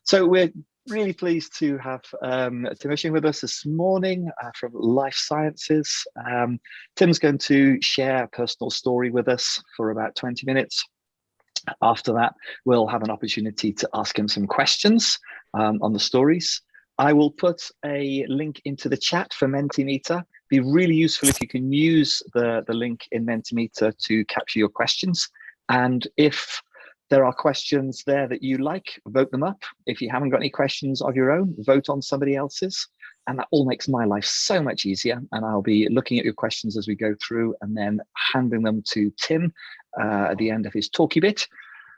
So we're really pleased to have Timm Urschinger with us this morning from Life Sciences. Tim's going to share a personal story with us for about 20 minutes. After that, we'll have an opportunity to ask him some questions on the stories. I will put a link into the chat for Mentimeter. Be really useful if you can use the link in Mentimeter to capture your questions. And if there are questions there that you like, vote them up. If you haven't got any questions of your own, vote on somebody else's. And that all makes my life so much easier. And I'll be looking at your questions as we go through and then handing them to Tim at the end of his talky bit.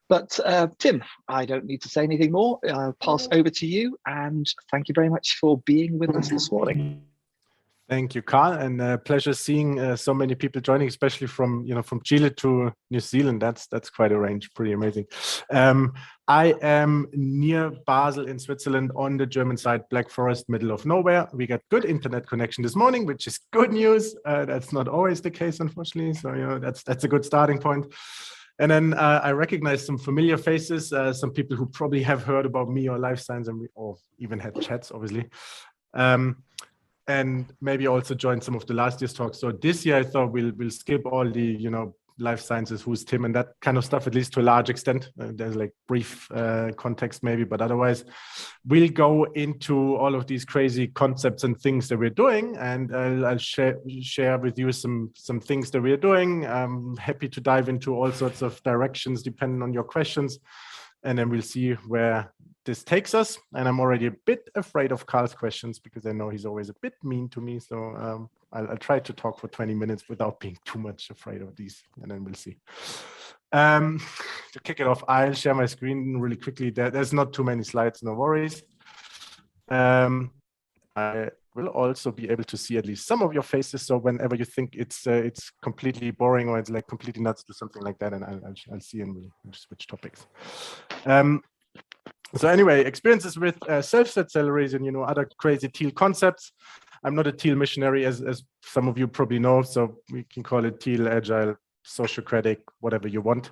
But Tim, I don't need to say anything more. I'll pass over to you, and thank you very much for being with us this morning. Thank you, Carl, and pleasure seeing so many people joining, especially from from Chile to New Zealand. That's quite a range, pretty amazing. I am near Basel in Switzerland on the German side, Black Forest, middle of nowhere. We got good internet connection this morning, which is good news. That's not always the case, unfortunately. So that's a good starting point. And then I recognize some familiar faces, some people who probably have heard about me or Life Science, or even had chats, obviously. And maybe also joined some of the last year's talks. So this year I thought we'll skip all the Life Sciences, who's Tim, and that kind of stuff, at least to a large extent. There's like brief context maybe, but otherwise we'll go into all of these crazy concepts and things that we're doing, and I'll share with you some things that we're doing. I'm happy to dive into all sorts of directions depending on your questions, and then we'll see where this takes us. And I'm already a bit afraid of Carl's questions because I know he's always a bit mean to me. So I'll try to talk for 20 minutes without being too much afraid of these, and then we'll see. To kick it off, I'll share my screen really quickly. There's not too many slides, no worries. I will also be able to see at least some of your faces. So whenever you think it's completely boring or it's like completely nuts, do something like that, and I'll see, and we'll switch topics. So anyway, experiences with self-set salaries and other crazy Teal concepts. I'm not a Teal missionary, as some of you probably know, so we can call it Teal, Agile, Sociocratic, whatever you want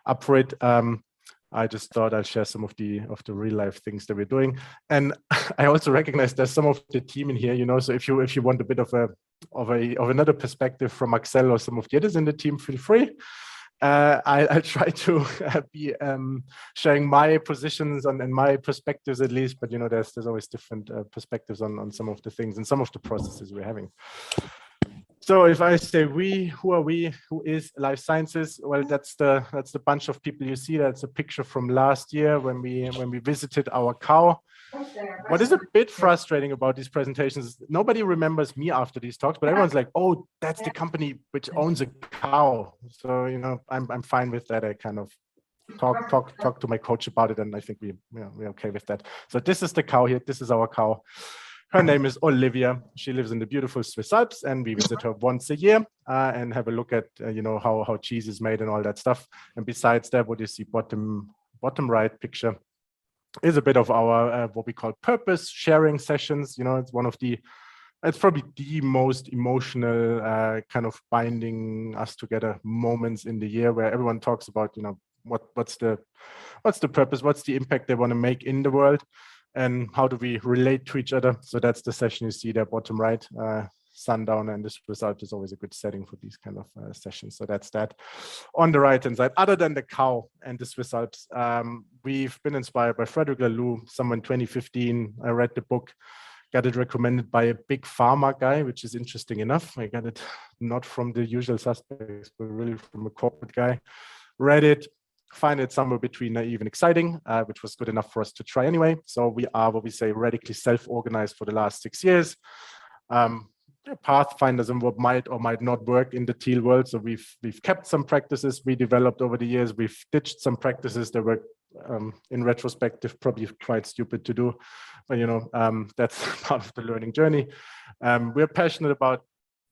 up for it. I just thought I'll share some of the real life things that we're doing, and I also recognize there's some of the team in here. So if you want a bit of another perspective from Axel or some of the others in the team, feel free. I'll try to be sharing my positions and my perspectives at least, but there's always different perspectives on some of the things and some of the processes we're having. So if I say we, who are we? Who is Life Sciences? Well, that's the bunch of people you see. That's a picture from last year when we visited our cow. What is a bit frustrating about these presentations, nobody remembers me after these talks, but everyone's like, oh, that's the company which owns a cow. So, I'm fine with that. I kind of talk to my coach about it, and I think we're okay with that. So this is the cow here. This is our cow. Her name is Olivia. She lives in the beautiful Swiss Alps, and we visit her once a year and have a look at, how cheese is made and all that stuff. And besides that, what you see bottom right picture is a bit of our what we call purpose sharing sessions. It's probably the most emotional kind of binding us together moments in the year, where everyone talks about what's the purpose, what's the impact they want to make in the world, and how do we relate to each other. So that's the session you see there bottom right. Sundown, and this result is always a good setting for these kind of sessions. So that's that. On the right hand side, other than the cow and the Swiss Alps, we've been inspired by Frederick Laloux. Someone in 2015, I read the book, got it recommended by a big pharma guy, which is interesting enough. I got it not from the usual suspects, but really from a corporate guy. Read it, find it somewhere between naive and exciting, which was good enough for us to try anyway. So we are what we say radically self-organized for the last 6 years. Pathfinders and what might or might not work in the Teal world. So we've kept some practices we developed over the years. We've ditched some practices that were in retrospective probably quite stupid to do, but that's part of the learning journey. We're passionate about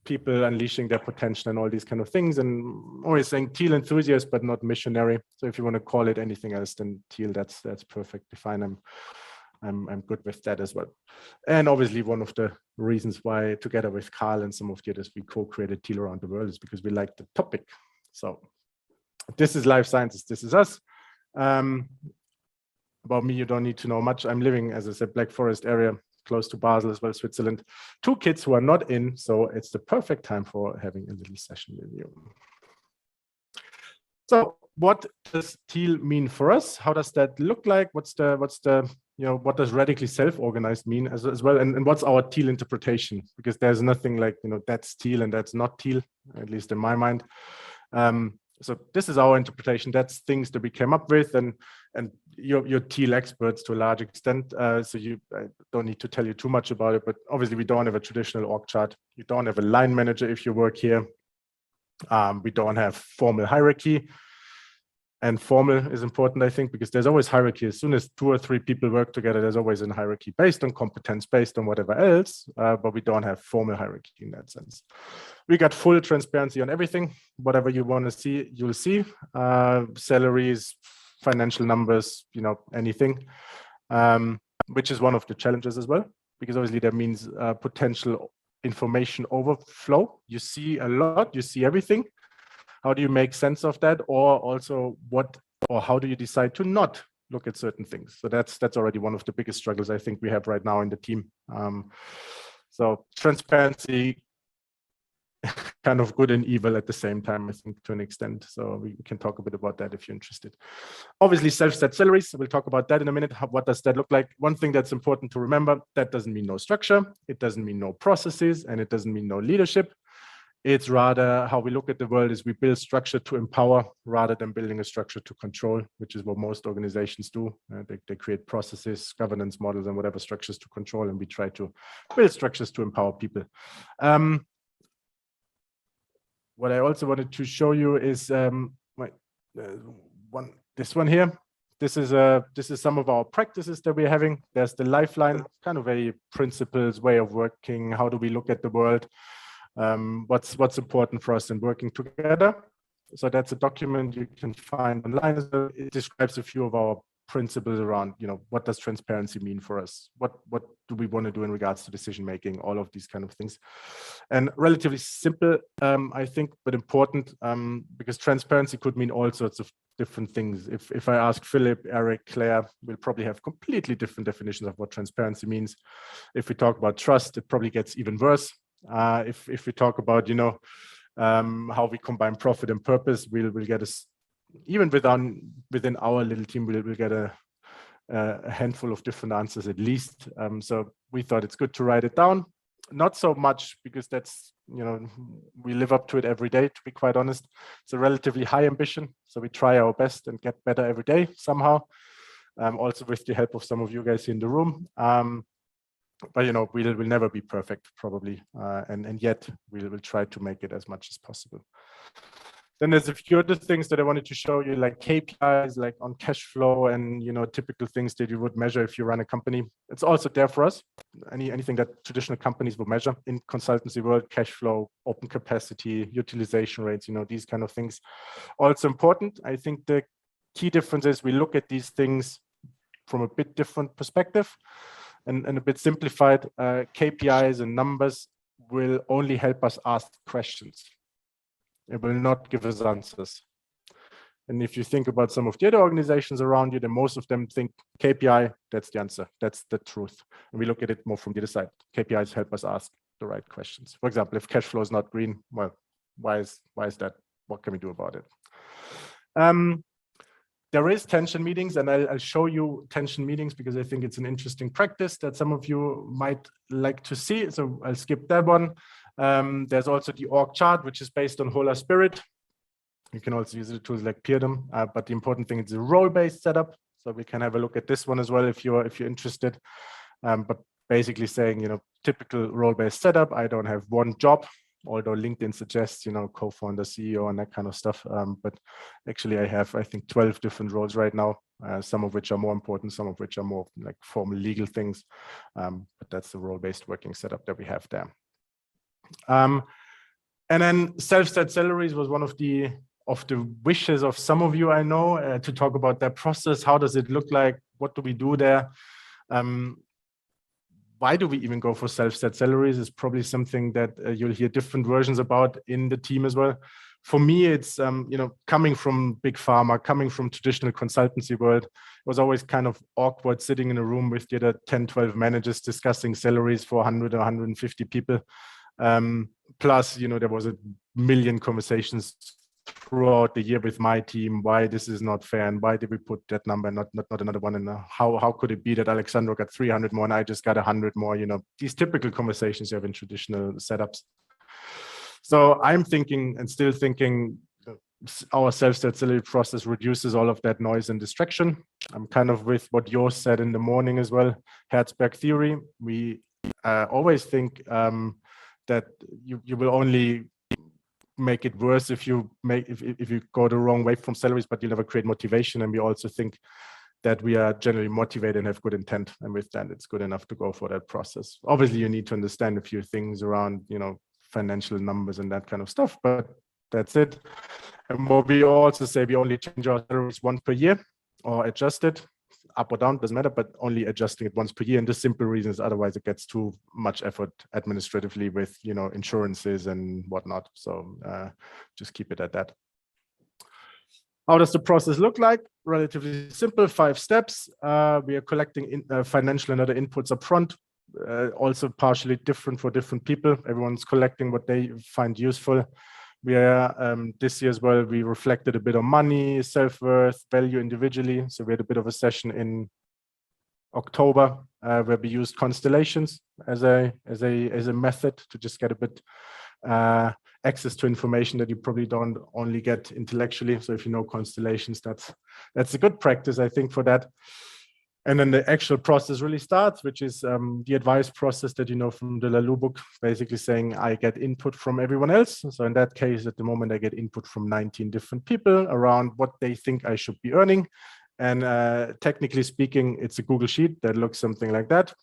people unleashing their potential and all these kind of things, and always saying Teal enthusiast but not missionary. So if you want to call it anything else than Teal, that's perfectly fine. I'm good with that as well. And obviously one of the reasons why, together with Carl and some of the others, we co-created Teal Around the World is because we like the topic. So this is Life Sciences, this is us. About me, you don't need to know much. I'm living, as I said, Black Forest area, close to Basel as well, Switzerland. 2 kids who are not in, so it's the perfect time for having a little session with you. So what does Teal mean for us? How does that look like? What's the what does radically self-organized mean as well? And what's our Teal interpretation? Because there's nothing like, that's Teal and that's not Teal, at least in my mind. So this is our interpretation. That's things that we came up with, and you're Teal experts to a large extent. So I don't need to tell you too much about it, but obviously we don't have a traditional org chart. You don't have a line manager if you work here. We don't have formal hierarchy. And formal is important, I think, because there's always hierarchy. As soon as 2 or 3 people work together, there's always a hierarchy based on competence, based on whatever else, but we don't have formal hierarchy in that sense. We got full transparency on everything. Whatever you want to see, you'll see. Salaries, financial numbers, anything, which is one of the challenges as well, because obviously that means potential information overflow. You see a lot, you see everything. How do you make sense of that? Or also how do you decide to not look at certain things? So that's already one of the biggest struggles I think we have right now in the team. So transparency, kind of good and evil at the same time, I think, to an extent. So we can talk a bit about that if you're interested. Obviously, self-set salaries. We'll talk about that in a minute. What does that look like? One thing that's important to remember, that doesn't mean no structure. It doesn't mean no processes, and it doesn't mean no leadership. It's rather how we look at the world is we build structure to empower rather than building a structure to control, which is what most organizations do. They create processes, governance models, and whatever structures to control, and we try to build structures to empower people. What I also wanted to show you is this one here. This is some of our practices that we're having. There's the lifeline, kind of a principles, way of working. How do we look at the world? What's important for us in working together. So that's a document you can find online. It describes a few of our principles around, what does transparency mean for us? What do we want to do in regards to decision making? All of these kind of things, and relatively simple, I think, but important, because transparency could mean all sorts of different things. If I ask Philip, Eric, Claire, we'll probably have completely different definitions of what transparency means. If we talk about trust, it probably gets even worse. If we talk about how we combine profit and purpose, we'll get even within our little team we'll get a handful of different answers at least. So we thought it's good to write it down. Not so much because that's we live up to it every day, to be quite honest. It's a relatively high ambition, so we try our best and get better every day somehow, also with the help of some of you guys in the room. But we'll never be perfect probably, and yet we'll try to make it as much as possible. Then there's a few other things that I wanted to show you, like KPIs, like on cash flow, and typical things that you would measure if you run a company. It's also there for us. Anything that traditional companies will measure in consultancy world: cash flow, open capacity, utilization rates, these kind of things. Also important. I think the key difference is we look at these things from a bit different perspective. And a bit simplified, KPIs and numbers will only help us ask questions. It will not give us answers. And if you think about some of the other organizations around you, then most of them think KPI, that's the answer, that's the truth. And we look at it more from the other side. KPIs help us ask the right questions. For example, if cash flow is not green, well, why is that? What can we do about it? There is tension meetings, and I'll show you tension meetings because I think it's an interesting practice that some of you might like to see. So I'll skip that one. There's also the org chart, which is based on Hola Spirit. You can also use the tools like Peerdom, but the important thing is the role-based setup. So we can have a look at this one as well if you're interested. But basically saying, typical role-based setup. I don't have one job, although LinkedIn suggests, co-founder, CEO, and that kind of stuff. But actually I have, I think, 12 different roles right now, some of which are more important, some of which are more like formal legal things. But that's the role-based working setup that we have there. And then self-set salaries was one of the wishes of some of you, I know, to talk about that process. How does it look like? What do we do there? Why do we even go for self-set salaries is probably something that you'll hear different versions about in the team as well. for me, it's, coming from big pharma, coming from traditional consultancy world, it was always kind of awkward sitting in a room with the other 10, 12 managers discussing salaries for 100 or 150 people. Plus, there was a million conversations throughout the year with my team, why this is not fair and why did we put that number, not another one, and how could it be that Alexandro got 300 more and I just got 100 more, these typical conversations you have in traditional setups. So I'm thinking and still thinking our self-set salary process reduces all of that noise and distraction. I'm kind of with what Jos said in the morning as well, Herzberg theory. We always think that you will only make it worse if you go the wrong way from salaries, but you'll never create motivation. And we also think that we are generally motivated and have good intent, and with that it's good enough to go for that process. Obviously you need to understand a few things around financial numbers and that kind of stuff, but that's it. And what we also say, we only change our salaries once per year, or adjust it up or down, doesn't matter, but only adjusting it once per year. And the simple reason is otherwise it gets too much effort administratively with insurances and whatnot. So just keep it at that. How does the process look like? Relatively simple, 5 steps. We are collecting financial and other inputs up front. Also partially different for different people. Everyone's collecting what they find useful. We are this year as well, we reflected a bit on money, self-worth, value individually. So we had a bit of a session in October where we used constellations as a method to just get a bit access to information that you probably don't only get intellectually. So if you know constellations, that's a good practice, I think, for that. And then the actual process really starts, which is the advice process that you know from the Lalou book, basically saying I get input from everyone else. So in that case, at the moment, I get input from 19 different people around what they think I should be earning. And technically speaking, it's a Google Sheet that looks something like that.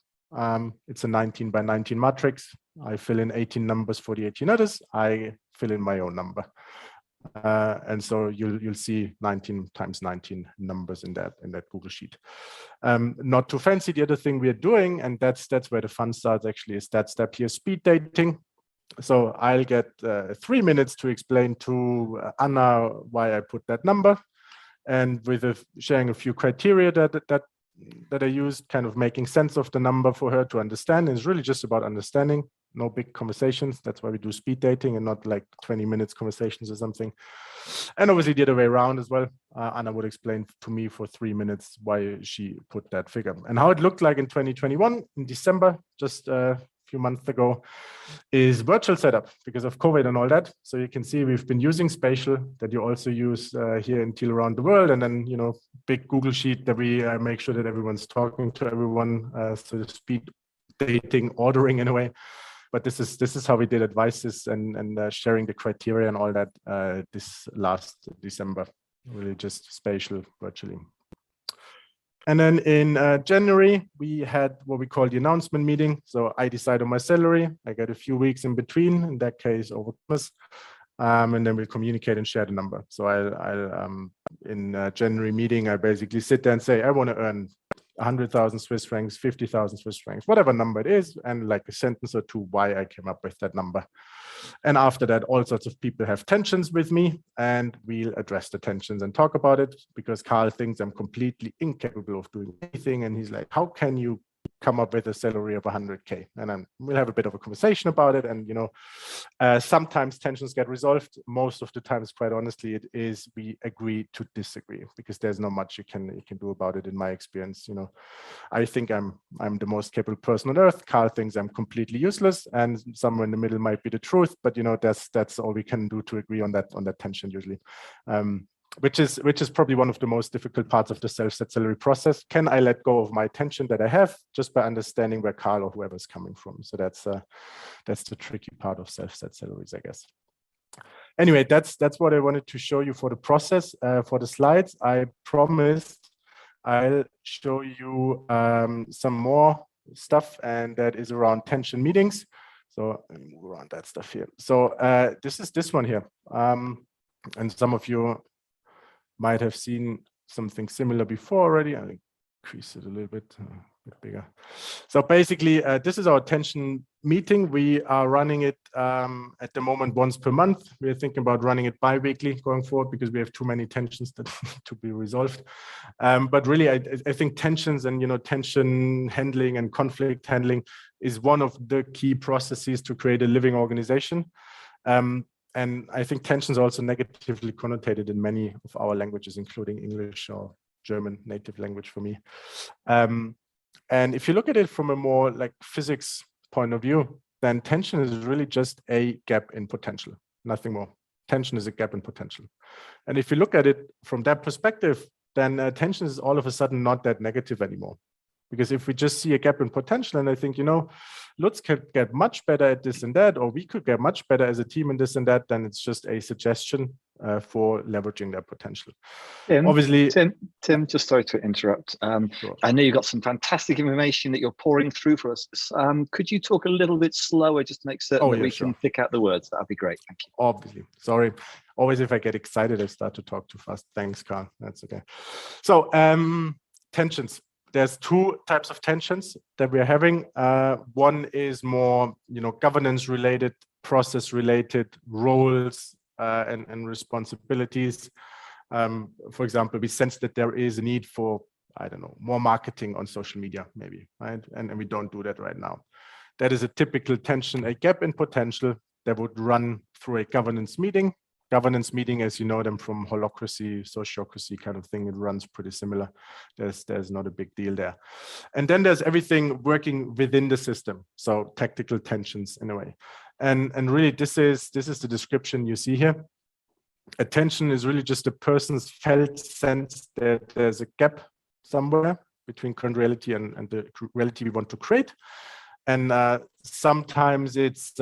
It's a 19 by 19 matrix. I fill in 18 numbers for the 18 others. I fill in my own number. And so you'll see 19 times 19 numbers in that Google Sheet. Not too fancy. The other thing we are doing, and that's where the fun starts actually, is that step here, speed dating. So I'll get 3 minutes to explain to Anna why I put that number, and with sharing a few criteria that I used, kind of making sense of the number for her to understand. And it's really just about understanding. No big conversations. That's why we do speed dating and not like 20 minutes conversations or something. And obviously the other way around as well. Anna would explain to me for 3 minutes why she put that figure. And how it looked like in 2021, in December, just a few months ago, is virtual setup because of COVID and all that. So you can see we've been using spatial that you also use here in Teal around the world. And then, big Google Sheet that we make sure that everyone's talking to everyone. So speed dating, ordering in a way. But this is how we did advices and sharing the criteria and all that this last December, really just spatial virtually. And then in January, we had what we call the announcement meeting. So I decide on my salary. I get a few weeks in between, in that case over Christmas, and then we'll communicate and share the number. So I'll in January meeting, I basically sit there and say, I want to earn 100,000 Swiss francs, 50,000 Swiss francs, whatever number it is, and like a sentence or two why I came up with that number. And after that, all sorts of people have tensions with me, and we'll address the tensions and talk about it, because Carl thinks I'm completely incapable of doing anything. And he's like, how can you come up with a salary of 100K? And we'll have a bit of a conversation about it. And, sometimes tensions get resolved. Most of the times, quite honestly, it is we agree to disagree, because there's not much you can do about it in my experience. I think I'm the most capable person on earth. Carl thinks I'm completely useless, and somewhere in the middle might be the truth. But, that's all we can do to agree on that tension usually. Which is probably one of the most difficult parts of the self-set salary process. Can I let go of my tension that I have just by understanding where Carl or whoever is coming from? So that's the tricky part of self-set salaries, I guess. Anyway, that's what I wanted to show you for the process. For the slides, I promised I'll show you some more stuff, and that is around tension meetings. So let me move around that stuff here. So this is this one here, and some of you might have seen something similar before already. I'll increase it a little bit bigger. So basically, this is our tension meeting. We are running it at the moment once per month. We're thinking about running it bi-weekly going forward because we have too many tensions that need to be resolved. But really, I think tensions and tension handling and conflict handling is one of the key processes to create a living organization. And I think tension is also negatively connotated in many of our languages, including English or German, native language for me. And if you look at it from a more like physics point of view, then tension is really just a gap in potential, nothing more. Tension is a gap in potential. And if you look at it from that perspective, then tension is all of a sudden not that negative anymore. Because if we just see a gap in potential, and I think, Lutz could get much better at this and that, or we could get much better as a team in this and that, then it's just a suggestion for leveraging their potential. Obviously, Tim, just sorry to interrupt. Sure. I know you've got some fantastic information that you're pouring through for us. Could you talk a little bit slower just to make certain that we can pick out the words? That'd be great. Thank you. Obviously, sorry. Always, if I get excited, I start to talk too fast. Thanks, Carl. That's okay. So, tensions. There's two types of tensions that we're having. One is more, governance related, process related, roles and responsibilities. For example, we sense that there is a need for, I don't know, more marketing on social media, maybe, right? And we don't do that right now. That is a typical tension, a gap in potential that would run through a governance meeting. Governance meeting, as you know them from holacracy, sociocracy kind of thing, it runs pretty similar. There's not a big deal there. And then there's everything working within the system. So tactical tensions in a way. And really this is the description you see here. A tension is really just a person's felt sense that there's a gap somewhere between current reality and the reality we want to create. And sometimes it's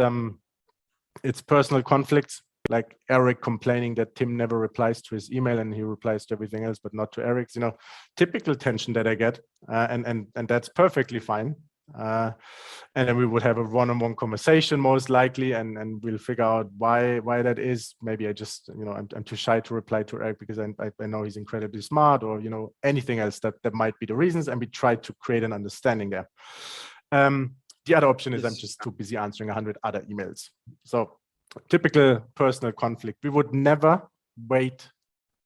personal conflicts, like Eric complaining that Tim never replies to his email and he replies to everything else, but not to Eric's, typical tension that I get, and that's perfectly fine. And then we would have a one-on-one conversation most likely, and we'll figure out why that is. Maybe I just, I'm too shy to reply to Eric because I know he's incredibly smart, or, anything else that might be the reasons, and we try to create an understanding there. The other option is I'm just too busy answering 100 other emails. So typical personal conflict. We would never wait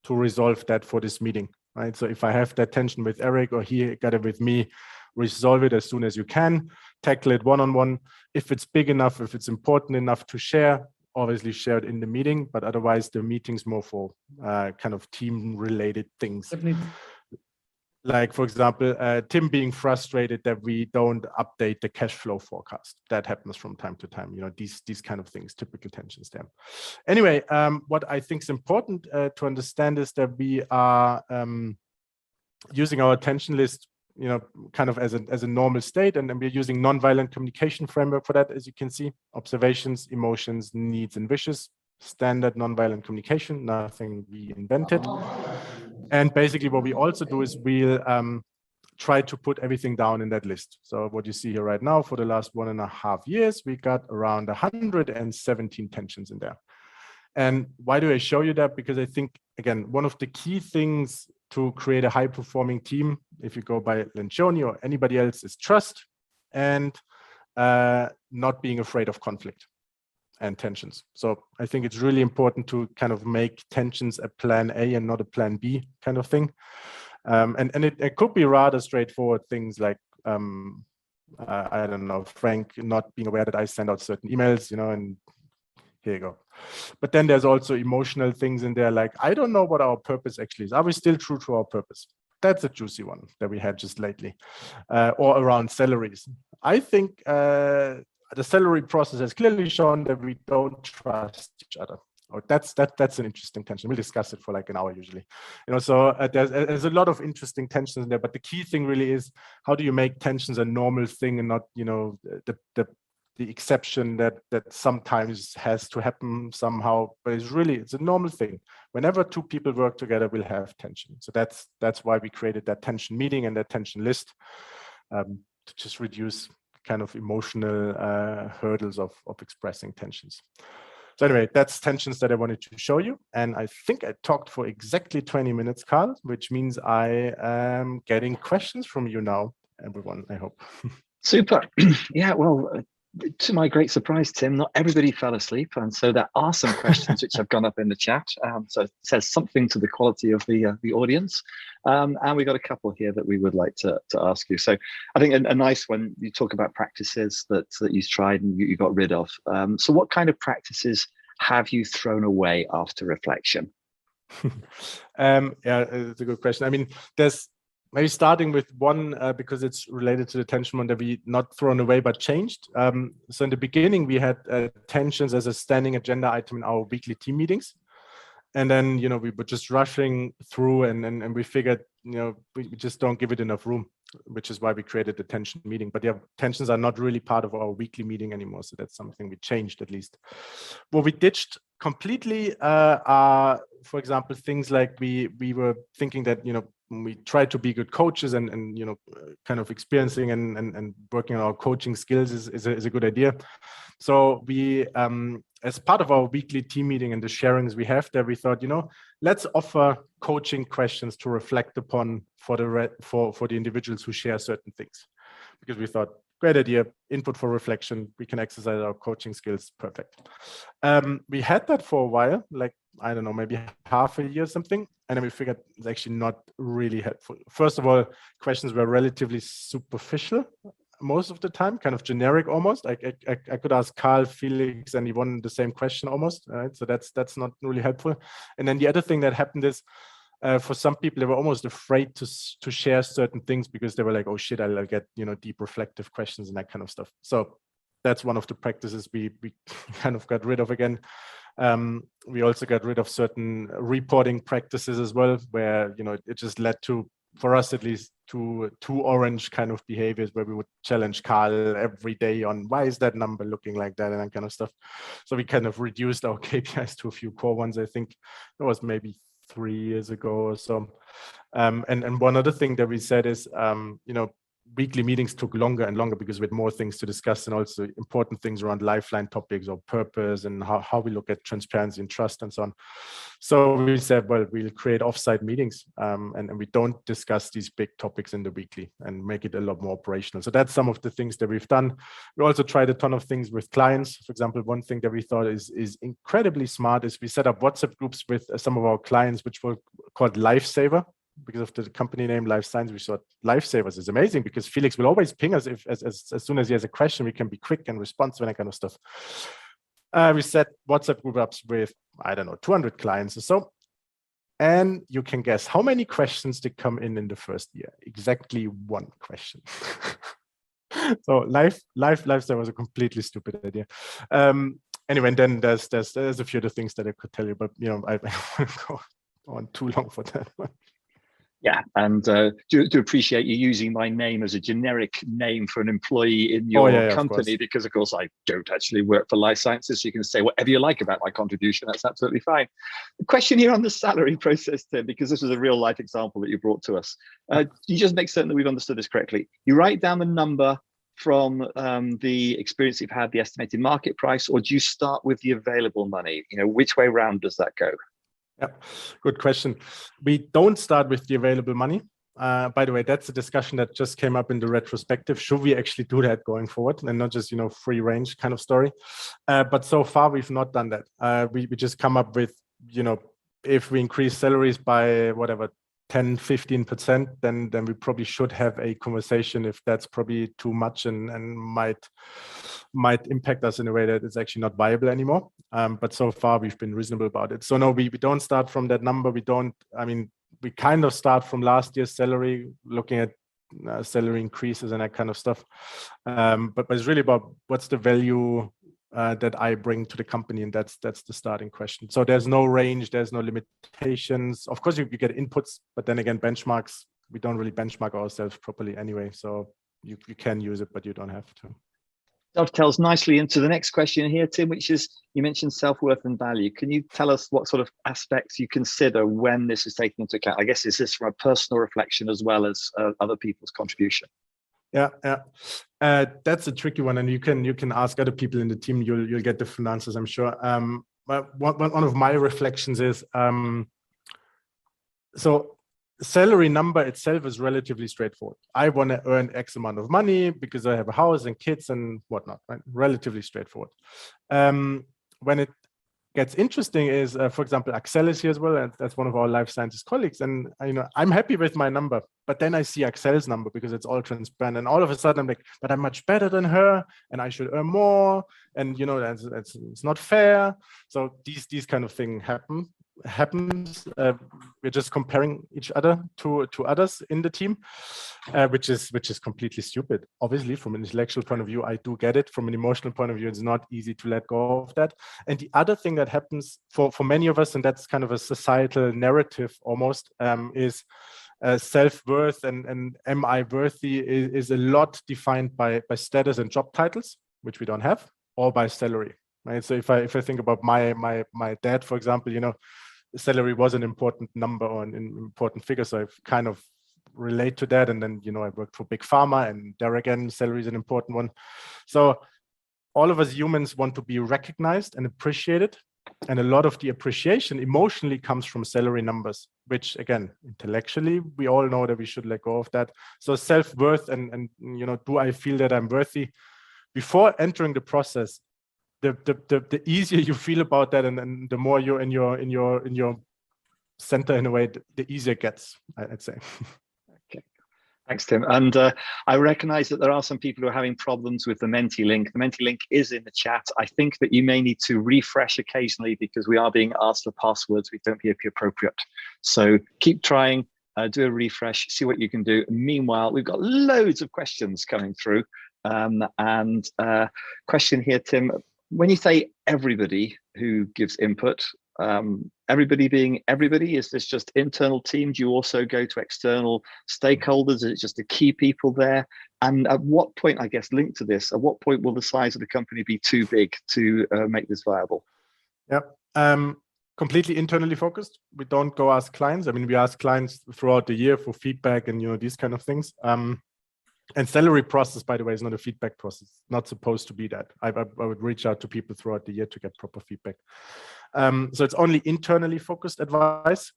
to resolve that for this meeting, right? So if I have that tension with Eric or he got it with me, resolve it as soon as you can, tackle it one-on-one. If it's big enough, if it's important enough to share, obviously share it in the meeting, but otherwise the meeting's more for kind of team-related things. Definitely. Like, for example, Tim being frustrated that we don't update the cash flow forecast. That happens from time to time, these kind of things, typical tensions there. Anyway, what I think is important to understand is that we are using our tension list, kind of as a normal state, and then we're using nonviolent communication framework for that, as you can see. Observations, emotions, needs, and wishes. Standard nonviolent communication, nothing we invented. And basically what we also do is we'll try to put everything down in that list. So what you see here right now, for the last 1.5 years, we got around 117 tensions in there. And why do I show you that? Because I think, again, one of the key things to create a high-performing team, if you go by Lencioni or anybody else, is trust and not being afraid of conflict and tensions. So I think it's really important to kind of make tensions a plan A and not a plan B kind of thing. And it could be rather straightforward things like, I don't know, Frank not being aware that I send out certain emails, and here you go. But then there's also emotional things in there, like, I don't know what our purpose actually is. Are we still true to our purpose? That's a juicy one that we had just lately. Or around salaries. I think the salary process has clearly shown that we don't trust each other. Or that's an interesting tension. We'll discuss it for like an hour usually. So there's a lot of interesting tensions in there. But the key thing really is, how do you make tensions a normal thing and not, the exception that sometimes has to happen somehow, but it's a normal thing. Whenever two people work together, we'll have tension. So that's why we created that tension meeting and that tension list, to just reduce kind of emotional hurdles of expressing tensions. So anyway, that's tensions that I wanted to show you. And I think I talked for exactly 20 minutes, Carl, which means I am getting questions from you now, everyone, I hope. Super. Yeah, well, To my great surprise, Tim, not everybody fell asleep, and so there are some questions which have gone up in the chat. So it says something to the quality of the audience, and we got a couple here that we would like to ask you. So I think a nice one. You talk about practices that you've tried and you got rid of. So what kind of practices have you thrown away after reflection? Yeah, it's a good question. I mean, there's maybe starting with one because it's related to the tension one that we not thrown away but changed. So in the beginning, we had tensions as a standing agenda item in our weekly team meetings. And then, you know, we were just rushing through and we figured, you know, we just don't give it enough room, which is why we created the tension meeting. But yeah, tensions are not really part of our weekly meeting anymore. So that's something we changed at least. What we ditched completely are, for example, things like we were thinking that, you know, we try to be good coaches and you know, kind of experiencing and working on our coaching skills is a good idea. So we, as part of our weekly team meeting and the sharings we have there, we thought, you know, let's offer coaching questions to reflect upon for the individuals who share certain things, because we thought, great idea, input for reflection, we can exercise our coaching skills, perfect. We had that for a while, like, I don't know, maybe half a year or something. And then we figured it's actually not really helpful. First of all, questions were relatively superficial most of the time, kind of generic almost. I could ask Carl, Felix, and Yvonne the same question almost, right? So that's not really helpful. And then the other thing that happened is, for some people, they were almost afraid to share certain things because they were like, oh shit, I'll get, you know, deep reflective questions and that kind of stuff. So that's one of the practices we kind of got rid of again. We also got rid of certain reporting practices as well, where, you know, it just led to, for us at least, to orange kind of behaviors where we would challenge Carl every day on why is that number looking like that and that kind of stuff. So we kind of reduced our KPIs to a few core ones. I think that was maybe 3 years ago or so. And one other thing that we said is, you know, weekly meetings took longer and longer because we had more things to discuss and also important things around lifeline topics or purpose and how we look at transparency and trust and so on. So we said, well, we'll create offsite meetings and we don't discuss these big topics in the weekly and make it a lot more operational. So that's some of the things that we've done. We also tried a ton of things with clients. For example, one thing that we thought is incredibly smart is we set up WhatsApp groups with some of our clients, which were called Lifesaver. Because of the company name LiveScience, we thought Lifesavers is amazing because Felix will always ping us if as soon as he has a question, we can be quick and responsive and that kind of stuff. We set WhatsApp group ups with, I don't know, 200 clients or so. And you can guess how many questions did come in the first year? Exactly one question. So Lifesaver was a completely stupid idea. Anyway, and then there's a few other things that I could tell you, but you know, I won't go on too long for that one. Yeah, and do appreciate you using my name as a generic name for an employee in your company, because of course I don't actually work for Life Sciences. So you can say whatever you like about my contribution. That's absolutely fine. The question here on the salary process, Tim, because this is a real life example that you brought to us. You just make certain that we've understood this correctly. You write down the number from the experience you've had, the estimated market price, or do you start with the available money? You know, which way round does that go? Yeah, good question. We don't start with the available money. By the way, that's a discussion that just came up in the retrospective. Should we actually do that going forward and not just, you know, free range kind of story? But so far, we've not done that. We just come up with, you know, if we increase salaries by whatever, 10, 15%, then we probably should have a conversation if that's probably too much and might impact us in a way that it's actually not viable anymore. But so far we've been reasonable about it. So no, we don't start from that number. We kind of start from last year's salary, looking at salary increases and that kind of stuff. But it's really about what's the value that I bring to the company, and that's the starting question. So there's no range, there's no limitations. Of course, you get inputs, but then again, benchmarks, we don't really benchmark ourselves properly anyway. So you can use it, but you don't have to. Dovetails nicely into the next question here, Tim, which is, you mentioned self-worth and value. Can you tell us what sort of aspects you consider when this is taken into account? I guess, is this from a personal reflection as well as other people's contribution? Yeah. That's a tricky one, and you can ask other people in the team. You'll get different answers, I'm sure. But one of my reflections is, so salary number itself is relatively straightforward. I want to earn X amount of money because I have a house and kids and whatnot, right? Relatively straightforward. When it gets interesting is, for example, Axel is here as well, and that's one of our life sciences colleagues. And I'm happy with my number, but then I see Axel's number because it's all transparent, and all of a sudden I'm like, but I'm much better than her, and I should earn more, and it's not fair. So these kind of things happens. We're just comparing each other to others in the team, which is completely stupid. Obviously, from an intellectual point of view, I do get it. From an emotional point of view, it's not easy to let go of that. And the other thing that happens for many of us, and that's kind of a societal narrative almost, is self-worth and am I worthy is a lot defined by status and job titles, which we don't have, or by salary. Right. So if I think about my dad, for example, salary was an important number or an important figure. So I've kind of relate to that. And then, I worked for Big Pharma, and there again, salary is an important one. So all of us humans want to be recognized and appreciated. And a lot of the appreciation emotionally comes from salary numbers, which again, intellectually, we all know that we should let go of that. So self-worth and do I feel that I'm worthy? Before entering the process, the easier you feel about that, and the more you're in your center in a way, the easier it gets, I'd say. Okay, thanks, Tim. And I recognize that there are some people who are having problems with the Menti link. The Menti link is in the chat. I think that you may need to refresh occasionally because we are being asked for passwords which don't appear appropriate. So keep trying, do a refresh, see what you can do. Meanwhile, we've got loads of questions coming through. Question here, Tim. When you say everybody who gives input, everybody being everybody, is this just internal team? Do you also go to external stakeholders? Is it just the key people there? And at what point, I guess, linked to this, at what point will the size of the company be too big to make this viable? Yeah, completely internally focused. We don't go ask clients. I mean, we ask clients throughout the year for feedback and these kind of things. And salary process, by the way, is not a feedback process. It's not supposed to be that. I would reach out to people throughout the year to get proper feedback. So it's only internally focused advice.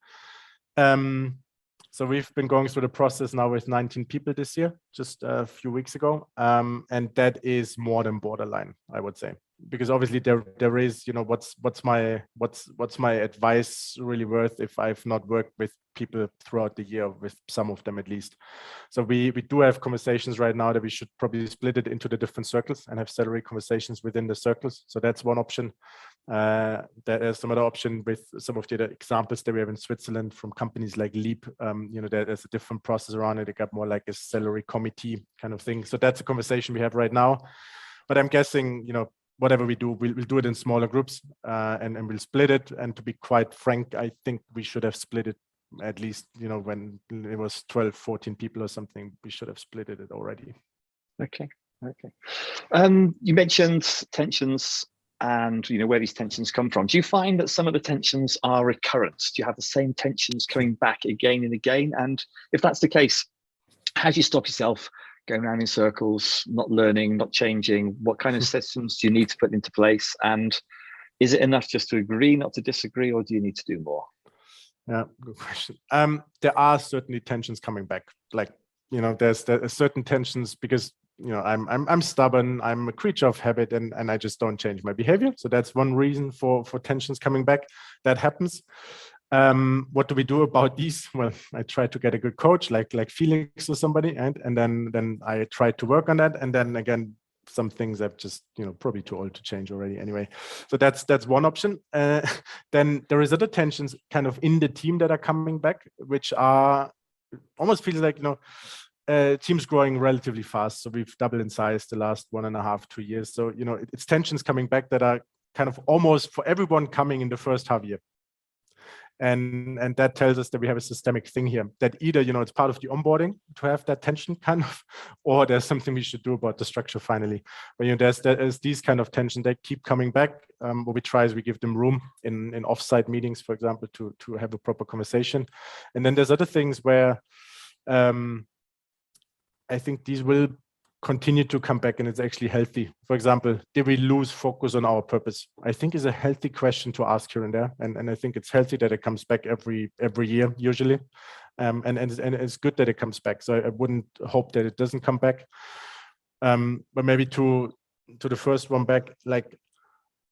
So we've been going through the process now with 19 people this year, just a few weeks ago. And that is more than borderline, I would say. Because obviously there is, what's my advice really worth if I've not worked with people throughout the year, with some of them at least. So we do have conversations right now that we should probably split it into the different circles and have salary conversations within the circles. So that's one option. There is some other option with some of the other examples that we have in Switzerland from companies like Leap. There's a different process around it. It got more like a salary committee kind of thing. So that's a conversation we have right now. But I'm guessing, whatever we do, we'll do it in smaller groups and we'll split it. And to be quite frank, I think we should have split it at least, when it was 12, 14 people or something, we should have split it already. Okay. You mentioned tensions and where these tensions come from. Do you find that some of the tensions are recurrent? Do you have the same tensions coming back again and again? And if that's the case, how do you stop yourself going around in circles, not learning, not changing? What kind of systems do you need to put into place? And is it enough just to agree, not to disagree, or do you need to do more? Yeah, good question. There are certainly tensions coming back. Like, there's certain tensions because I'm stubborn, I'm a creature of habit, and I just don't change my behavior. So that's one reason for tensions coming back. That happens. What do we do about these? Well, I try to get a good coach like Felix or somebody, and then I try to work on that. And then again, some things I've just probably too old to change already anyway. So that's one option. Then there is other tensions kind of in the team that are coming back, which are almost feels like teams growing relatively fast. So we've doubled in size the last 1.5, 2 years. So it's tensions coming back that are kind of almost for everyone coming in the first half year. And that tells us that we have a systemic thing here, that either it's part of the onboarding to have that tension kind of, or there's something we should do about the structure finally. But there's these kind of tensions that keep coming back. What we try is we give them room in offsite meetings, for example, to have a proper conversation. And then there's other things where I think these will continue to come back and it's actually healthy. For example, did we lose focus on our purpose? I think is a healthy question to ask here and there. And I think it's healthy that it comes back every year, usually. And it's good that it comes back. So I wouldn't hope that it doesn't come back. But maybe to the first one back, like,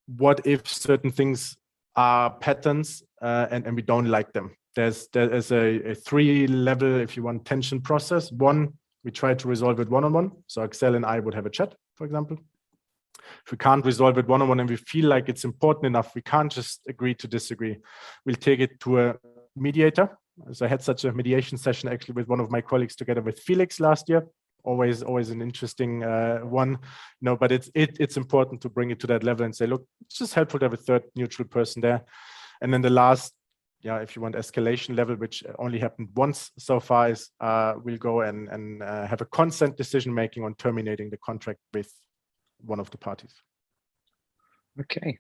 what if certain things are patterns and we don't like them? There's a 3-level, if you want, tension process. One, we try to resolve it one-on-one. So Axel and I would have a chat, for example. If we can't resolve it one-on-one and we feel like it's important enough, we can't just agree to disagree. We'll take it to a mediator. So I had such a mediation session actually with one of my colleagues together with Felix last year. Always an interesting one. No, but it's important to bring it to that level and say, look, it's just helpful to have a third neutral person there. And then the last, if you want, escalation level, which only happened once so far, is we'll go and have a consent decision making on terminating the contract with one of the parties. Okay.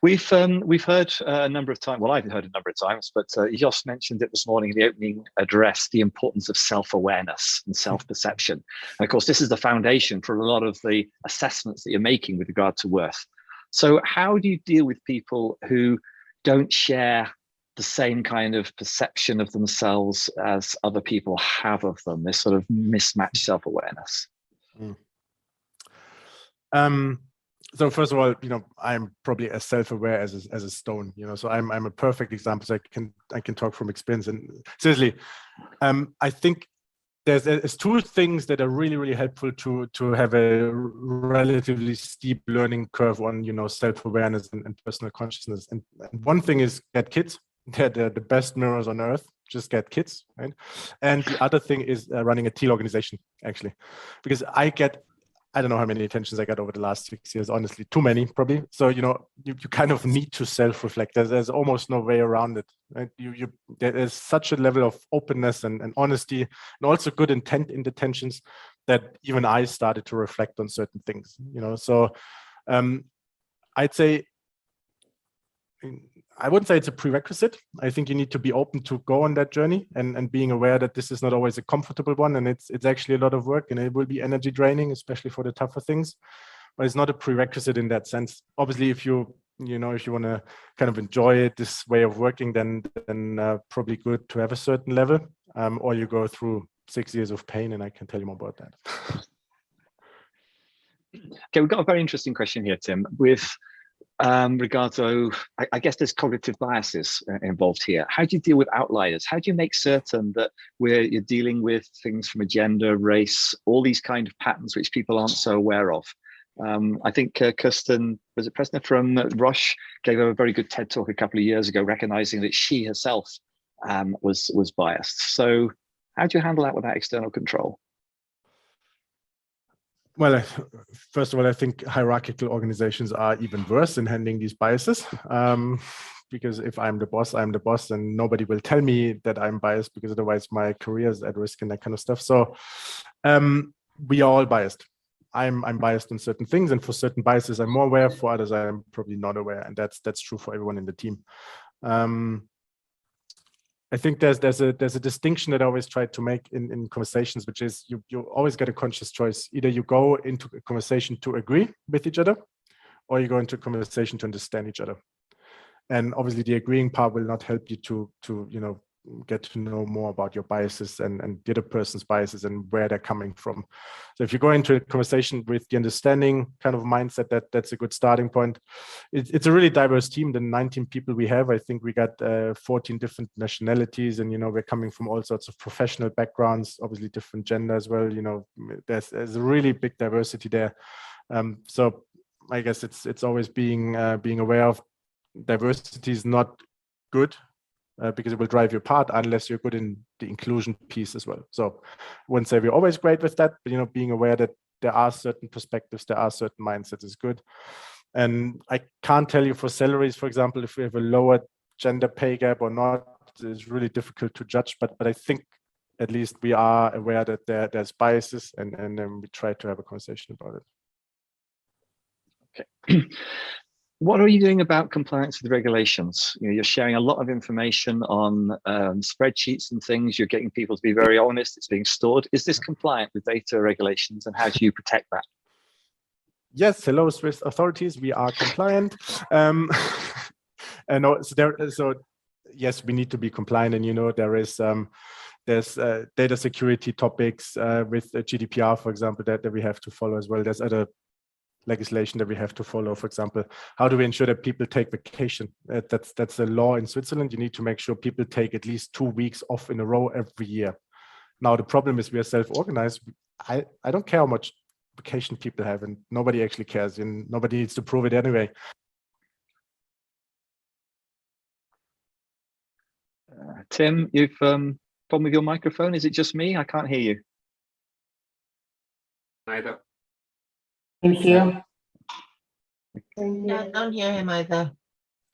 We've heard a number of times, well, I've heard a number of times, but Jos mentioned it this morning in the opening address, the importance of self-awareness and self-perception. And of course, this is the foundation for a lot of the assessments that you're making with regard to worth. So how do you deal with people who don't share the same kind of perception of themselves as other people have of them, this sort of mismatched self-awareness? So first of all, I'm probably as self-aware as a stone, so I'm a perfect example. So I can talk from experience. And seriously, I think there's two things that are really, really helpful to have a relatively steep learning curve on, self-awareness and personal consciousness. And one thing is get kids. They're the best mirrors on earth. Just get kids, right? And the other thing is running a Teal organization, actually, because I don't know how many attentions I got over the last 6 years, honestly, too many probably. So, you kind of need to self-reflect. There's almost no way around it, right? There is such a level of openness and honesty and also good intent in the tensions that even I started to reflect on certain things, So I'd say, I wouldn't say it's a prerequisite. I think you need to be open to go on that journey and being aware that this is not always a comfortable one, and it's actually a lot of work, and it will be energy draining, especially for the tougher things. But it's not a prerequisite in that sense. Obviously, if you want to kind of enjoy it, this way of working, then probably good to have a certain level, or you go through 6 years of pain, and I can tell you more about that. Okay, we've got a very interesting question here, Tim, with regard to, I guess there's cognitive biases involved here. How do you deal with outliers? How do you make certain that you're dealing with things from a gender, race, all these kind of patterns which people aren't so aware of? I think Kirsten, was it Presner from Roche, gave a very good TED talk a couple of years ago, recognizing that she herself was biased. So how do you handle that without external control? Well, first of all, I think hierarchical organizations are even worse in handling these biases, because if I'm the boss, and nobody will tell me that I'm biased, because otherwise my career is at risk and that kind of stuff. So we are all biased. I'm biased on certain things, and for certain biases I'm more aware, for others I'm probably not aware, and that's true for everyone in the team. I think there's a distinction that I always try to make in conversations, which is you always get a conscious choice. Either you go into a conversation to agree with each other, or you go into a conversation to understand each other. And obviously the agreeing part will not help you to get to know more about your biases and the other person's biases and where they're coming from. So if you go into a conversation with the understanding kind of mindset, that's a good starting point. It's a really diverse team. The 19 people we have, I think we got 14 different nationalities, and we're coming from all sorts of professional backgrounds, obviously different gender as well. There's a really big diversity there. So I guess it's always being aware of diversity is not good. Because it will drive you apart unless you're good in the inclusion piece as well. So I wouldn't say we're always great with that, but being aware that there are certain perspectives, there are certain mindsets is good. And I can't tell you for salaries, for example, if we have a lower gender pay gap or not, it's really difficult to judge. But I think at least we are aware that there's biases, and then we try to have a conversation about it. Okay. What are you doing about compliance with regulations? You know, you're sharing a lot of information on spreadsheets and things. You're getting people to be very honest. It's being stored. Is this compliant with data regulations, and how do you protect that? Yes, hello, Swiss authorities. We are compliant. And so yes, we need to be compliant, and there's data security topics with GDPR, for example, that we have to follow as well. There's other legislation that we have to follow. For example, how do we ensure that people take vacation? That's a law in Switzerland. You need to make sure people take at least 2 weeks off in a row every year. Now, the problem is we are self-organized. I don't care how much vacation people have, and nobody actually cares, and nobody needs to prove it anyway. Tim, you've problem with your microphone. Is it just me? I can't hear you. Neither. Thank you. Yeah, I don't hear him either.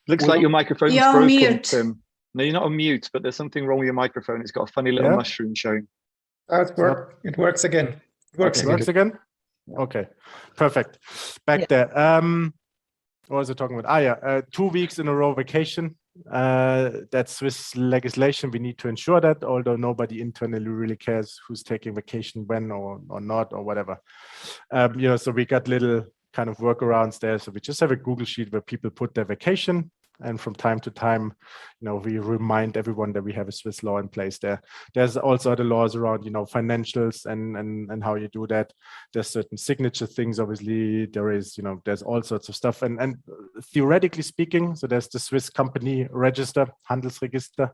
Looks like your microphone's You're broken, mute. Tim. No, you're not on mute, but there's something wrong with your microphone. It's got a funny little mushroom showing. Oh, it works again. It works again. Okay, perfect. Back there. What was I talking about? 2 weeks in a row vacation. That's Swiss legislation. We need to ensure that, although nobody internally really cares who's taking vacation when or not or whatever. So we got little kind of workarounds there. So we just have a Google sheet where people put their vacation, and from time to time, we remind everyone that we have a Swiss law in place there. There's also other laws around, financials and how you do that. There's certain signature things, obviously. There is, there's all sorts of stuff. And theoretically speaking, so there's the Swiss company register, Handelsregister,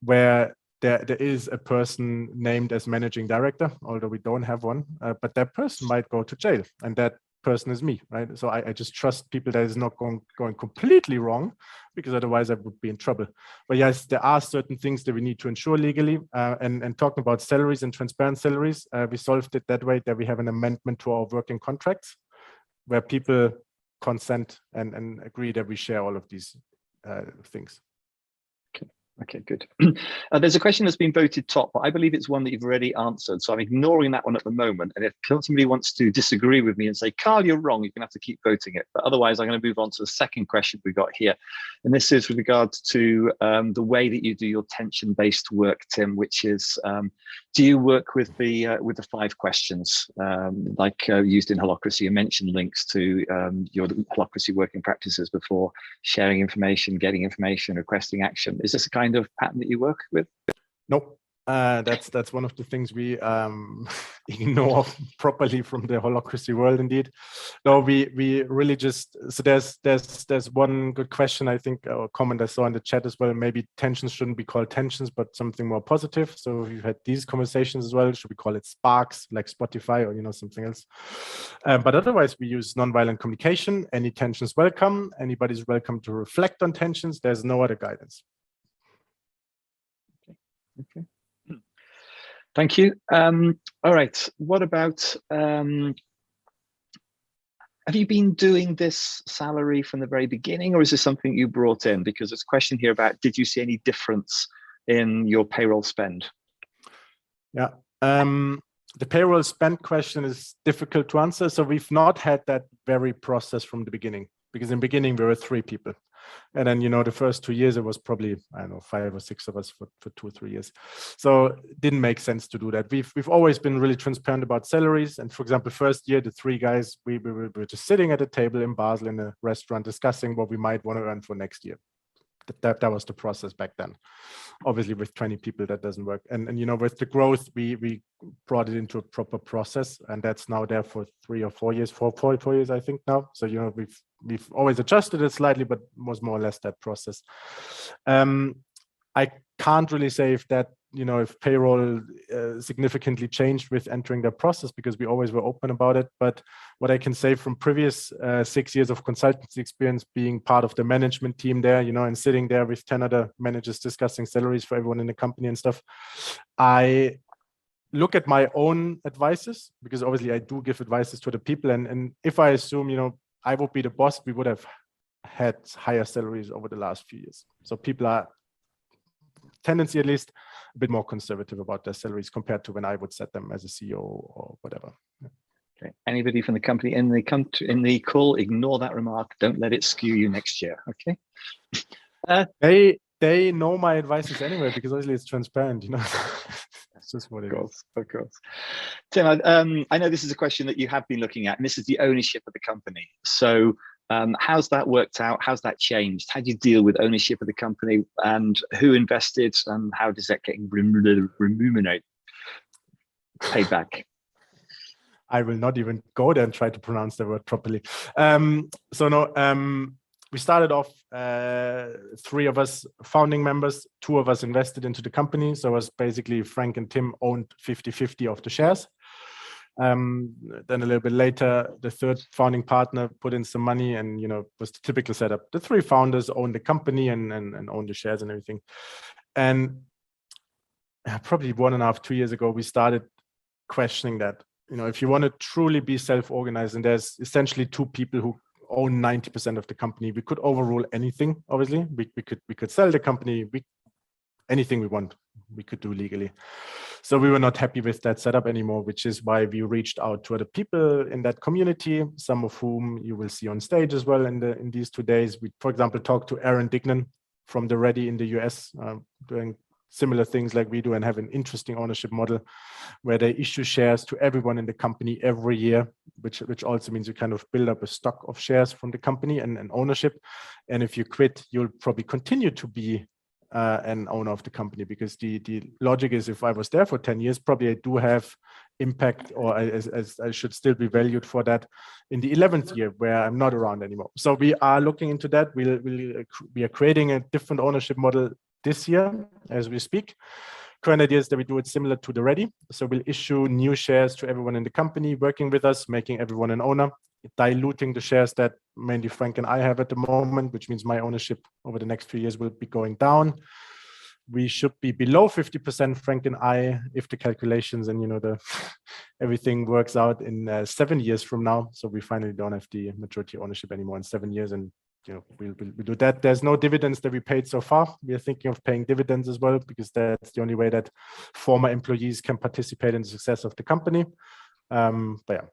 where there is a person named as managing director, although we don't have one, but that person might go to jail, and that person is me, right? So I just trust people that is not going completely wrong, because otherwise I would be in trouble. But yes, there are certain things that we need to ensure legally. And talking about salaries and transparent salaries, we solved it that way, that we have an amendment to our working contracts where people consent and agree that we share all of these things. Okay, good. There's a question that's been voted top, but I believe it's one that you've already answered. So I'm ignoring that one at the moment. And if somebody wants to disagree with me and say, Carl, you're wrong, you're going to have to keep voting it. But otherwise, I'm going to move on to the second question we got here. And this is with regards to the way that you do your tension-based work, Tim, which is, do you work with the 5 questions like used in Holacracy? You mentioned links to your Holacracy working practices before, sharing information, getting information, requesting action. Is this a kind of pattern that you work with? Nope. That's one of the things we ignore properly from the Holacracy world. Indeed, no, we really just, so there's one good question, I think, or comment I saw in the chat as well. Maybe tensions shouldn't be called tensions, but something more positive. So we've had these conversations as well. Should we call it sparks, like Spotify, or something else? But otherwise, we use nonviolent communication. Any tensions welcome. Anybody's welcome to reflect on tensions. There's no other guidance. Okay. Thank you. All right. What about, have you been doing this salary from the very beginning, or is this something you brought in? Because there's a question here about, did you see any difference in your payroll spend? Yeah. The payroll spend question is difficult to answer. So we've not had that very process from the beginning, because in the beginning, we were 3 people. And then, the first 2 years, it was probably, I don't know, 5 or 6 of us for 2 or 3 years. So it didn't make sense to do that. We've always been really transparent about salaries. And for example, first year, the 3 guys, we were just sitting at a table in Basel in a restaurant discussing what we might want to earn for next year. That was the process back then. Obviously, with 20 people, that doesn't work. And with the growth, we brought it into a proper process, and that's now there for 3 or 4 years, 4 years, I think now. So we've always adjusted it slightly, but was more or less that process. I can't really say if that, if payroll significantly changed with entering the process, because we always were open about it. But what I can say from previous 6 years of consultancy experience, being part of the management team there, and sitting there with 10 other managers discussing salaries for everyone in the company and stuff, I look at my own advices, because obviously I do give advices to the people. And if I assume, I would be the boss, we would have had higher salaries over the last few years. So people are, tendency at least, a bit more conservative about their salaries compared to when I would set them as a CEO or whatever. Okay. Anybody from the company in the call, ignore that remark. Don't let it skew you next year. Okay. They know my advices anyway, because obviously it's transparent, you know. That's just what it is. Of course. Tim, I know this is a question that you have been looking at, and this is the ownership of the company. So how's that worked out? How's that changed? How do you deal with ownership of the company, and who invested, and how does that get remunerated, paid back? I will not even go there and try to pronounce the word properly. We started off 3 of us founding members, 2 of us invested into the company. So it was basically Frank and Tim owned 50-50 of the shares. Then a little bit later, the 3rd founding partner put in some money, and was the typical setup. The 3 founders own the company and own the shares and everything. And probably 1.5, 2 years ago, we started questioning that. If you want to truly be self-organized, and there's essentially 2 people who own 90% of the company, we could overrule anything. Obviously, we could sell the company. Anything we want, we could do legally. So we were not happy with that setup anymore, which is why we reached out to other people in that community, some of whom you will see on stage as well in these 2 days. We, for example, talked to Aaron Dignan from the Ready in the US, doing similar things like we do, and have an interesting ownership model where they issue shares to everyone in the company every year, which also means you kind of build up a stock of shares from the company and ownership. And if you quit, you'll probably continue to be an owner of the company, because the logic is, if I was there for 10 years, probably I do have impact, or I should still be valued for that in the 11th year where I'm not around anymore. So we are looking into that. We are creating a different ownership model this year as we speak. Current idea is that we do it similar to the Ready. So we'll issue new shares to everyone in the company working with us, making everyone an owner, diluting the shares that mainly Frank and I have at the moment, which means my ownership over the next few years will be going down. We should be below 50%, Frank and I, if the calculations and everything works out in 7 years from now. So we finally don't have the majority ownership anymore in 7 years, and we'll do that. There's no dividends that we paid so far. We are thinking of paying dividends as well, because that's the only way that former employees can participate in the success of the company. But yeah,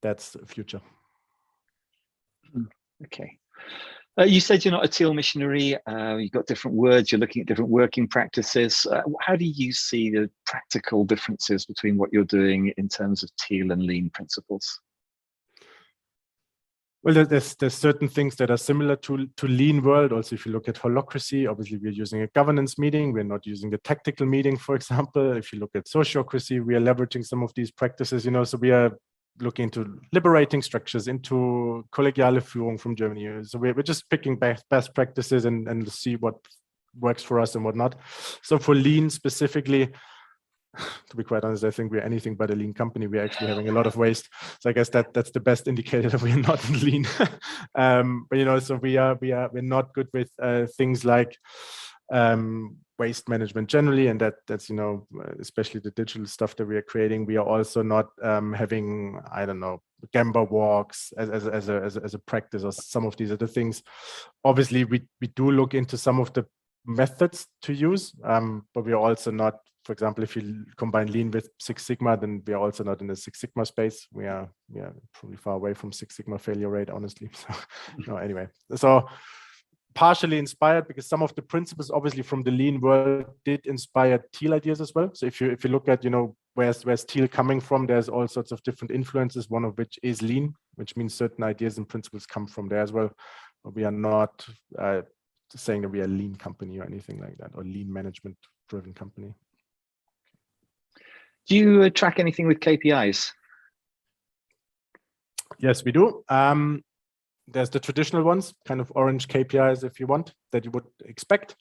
that's the future. Okay. You said you're not a Teal missionary. You've got different words. You're looking at different working practices. How do you see the practical differences between what you're doing in terms of Teal and Lean principles? Well, there's certain things that are similar to Lean world. Also, if you look at holacracy, obviously we're using a governance meeting. We're not using a tactical meeting, for example. If you look at sociocracy, we are leveraging some of these practices. So we are looking into liberating structures, into kollegiale Führung from Germany. So we're just picking best practices and see what works for us and what not. So for Lean specifically, to be quite honest, I think we're anything but a lean company. We're actually having a lot of waste. So I guess that's the best indicator that we're not in lean. But so we're not good with things like waste management generally, and that's especially the digital stuff that we are creating. We are also not having, I don't know, Gemba walks as a practice, or some of these other things. Obviously, we do look into some of the methods to use, but we are also not. For example, if you combine Lean with Six Sigma, then we are also not in the Six Sigma space. We are probably far away from Six Sigma failure rate, honestly. So anyway, so partially inspired, because some of the principles, obviously, from the Lean world did inspire Teal ideas as well. So if you look at where's Teal coming from, there's all sorts of different influences. One of which is Lean, which means certain ideas and principles come from there as well. But we are not saying that we are a lean company or anything like that, or lean management driven company. Do you track anything with KPIs? Yes, we do. There's the traditional ones, kind of orange KPIs, if you want, that you would expect.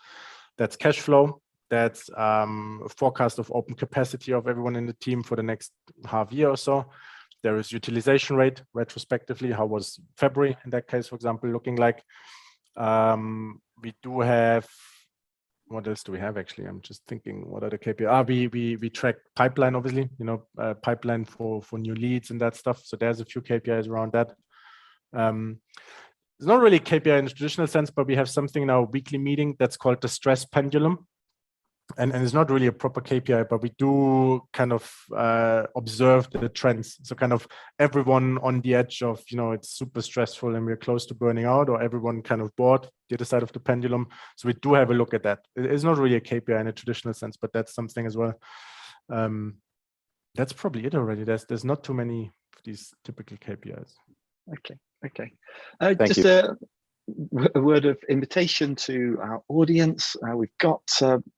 That's cash flow. That's a forecast of open capacity of everyone in the team for the next half year or so. There is utilization rate, retrospectively. How was February, in that case, for example, looking like? We do have, what else do we have actually? I'm just thinking, what are the KPIs? We track pipeline, obviously, pipeline for new leads and that stuff. So there's a few KPIs around that. It's not really KPI in the traditional sense, but we have something in our weekly meeting that's called the stress pendulum. and it's not really a proper KPI, but we do kind of observe the trends. So kind of everyone on the edge of, it's super stressful and we're close to burning out, or everyone kind of bored, the other side of the pendulum. So we do have a look at that. It's not really a KPI in a traditional sense, but that's something as well. That's probably it already. There's not too many of these typical KPIs. Okay. Thank just you. A word of invitation to our audience. We've got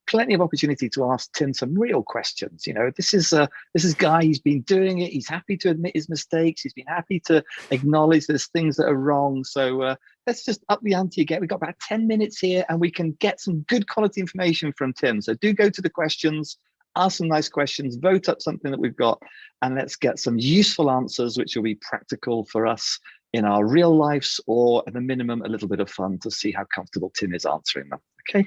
plenty of opportunity to ask Tim some real questions. This is Guy. He's been doing it. He's happy to admit his mistakes. He's been happy to acknowledge there's things that are wrong. So let's just up the ante again. We've got about 10 minutes here, and we can get some good quality information from Tim. So do go to the questions, ask some nice questions, vote up something that we've got, and let's get some useful answers, which will be practical for us in our real lives, or at the minimum, a little bit of fun to see how comfortable Tim is answering them. Okay,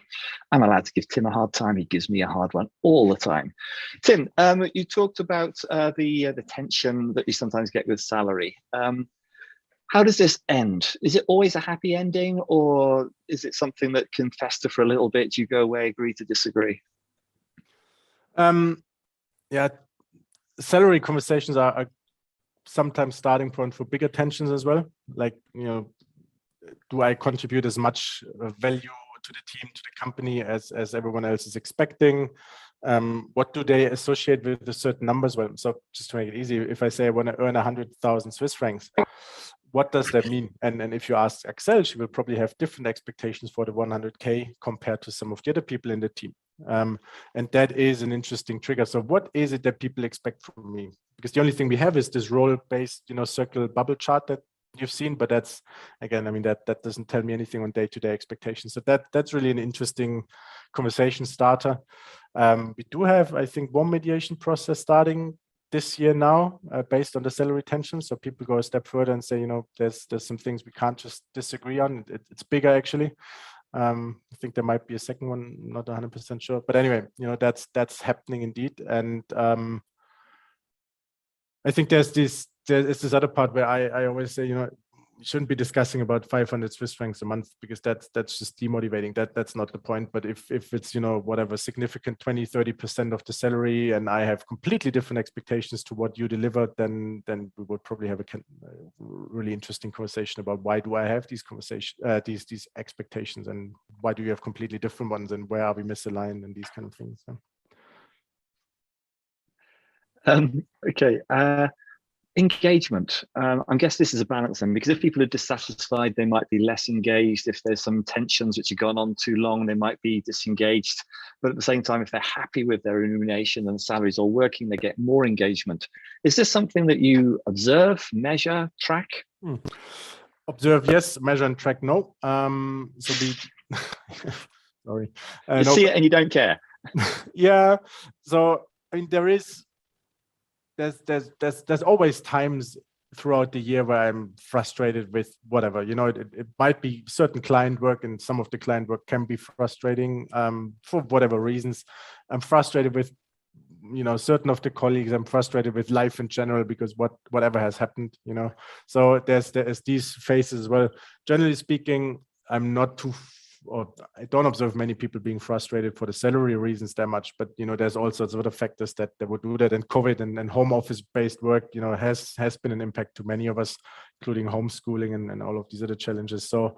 I'm allowed to give Tim a hard time. He gives me a hard one all the time. Tim, you talked about the tension that you sometimes get with salary. How does this end? Is it always a happy ending, or is it something that can fester for a little bit? You go away, agree to disagree? Yeah, salary conversations are sometimes starting point for bigger tensions as well. Like, do I contribute as much value to the team, to the company as everyone else is expecting? What do they associate with the certain numbers? Well, so just to make it easy, if I say I want to earn 100,000 Swiss francs, what does that mean? And if you ask Axel, she will probably have different expectations for the 100K compared to some of the other people in the team. And that is an interesting trigger. So what is it that people expect from me? Because the only thing we have is this role-based, circle bubble chart that you've seen, but that's, again, I mean, that doesn't tell me anything on day-to-day expectations. So that's really an interesting conversation starter. We do have, I think, one mediation process starting this year now, based on the salary tension. So people go a step further and say, there's some things we can't just disagree on. It's bigger, actually. I think there might be a second one, not 100% sure. But anyway, that's happening indeed. And I think there's this other part where I always say, you shouldn't be discussing about 500 Swiss francs a month, because that's just demotivating. That's not the point. But if it's, whatever, significant 20-30% of the salary, and I have completely different expectations to what you delivered, then we would probably have a really interesting conversation about why do I have these these expectations, and why do you have completely different ones, and where are we misaligned, and these kind of things. So. Okay. Engagement. I guess this is a balance then, because if people are dissatisfied, they might be less engaged. If there's some tensions which have gone on too long, they might be disengaged. But at the same time, if they're happy with their remuneration and salaries all working, they get more engagement. Is this something that you observe, measure, track? Observe, yes. Measure and track, no. So we sorry. You see it and you don't care. Yeah. So I mean, there's always times throughout the year where I'm frustrated with whatever, it might be certain client work, and some of the client work can be frustrating for whatever reasons. I'm frustrated with, certain of the colleagues. I'm frustrated with life in general, because whatever has happened, so there's these phases as well. Generally speaking, I'm not too, or I don't observe many people being frustrated for the salary reasons that much, but there's all sorts of other factors that would do that, and COVID and home office based work has been an impact to many of us, including homeschooling and all of these other challenges. So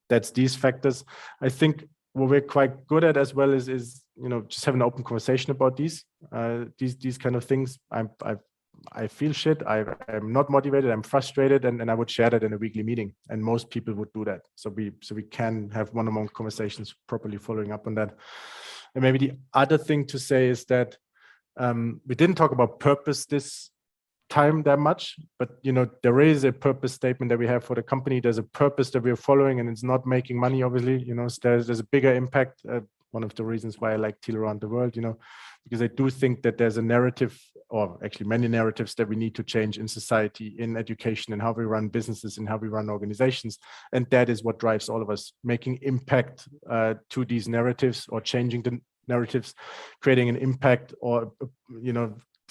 that's these factors. I think what we're quite good at as well is just have an open conversation about these kind of things. I feel shit. I'm not motivated. I'm frustrated, and I would share that in a weekly meeting, and most people would do that. So we can have one-on-one conversations properly following up on that. And maybe the other thing to say is that we didn't talk about purpose this time that much, but there is a purpose statement that we have for the company. There's a purpose that we're following, and it's not making money, obviously. There's a bigger impact. One of the reasons why I like Teal around the world, because I do think that there's a narrative, or actually many narratives, that we need to change in society, in education, and how we run businesses and how we run organizations. And that is what drives all of us, making impact to these narratives, or changing the narratives, creating an impact, or,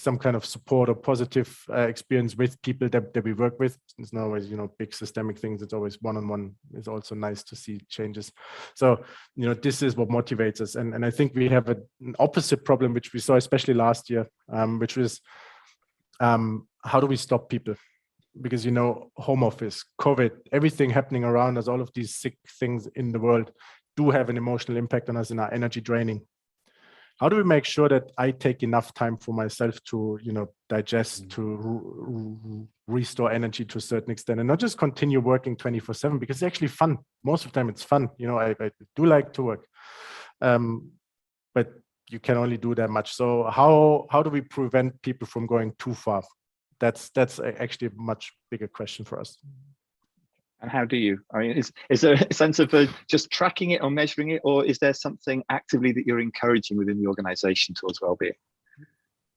some kind of support or positive experience with people that we work with. It's not always, you know, big systemic things. It's always one-on-one. It's also nice to see changes. So, you know, this is what motivates us. And I think we have an opposite problem, which we saw especially last year, which was how do we stop people? Because, you know, home office, COVID, everything happening around us, all of these sick things in the world do have an emotional impact on us in our energy draining. How do we make sure that I take enough time for myself to, you know, digest, to restore energy to a certain extent, and not just continue working 24/7, because it's actually fun. Most of the time it's fun. You know, I do like to work, but you can only do that much. So how do we prevent people from going too far? That's actually a much bigger question for us. And how do you? I mean, is there a sense of just tracking it or measuring it, or is there something actively that you're encouraging within the organization towards well-being?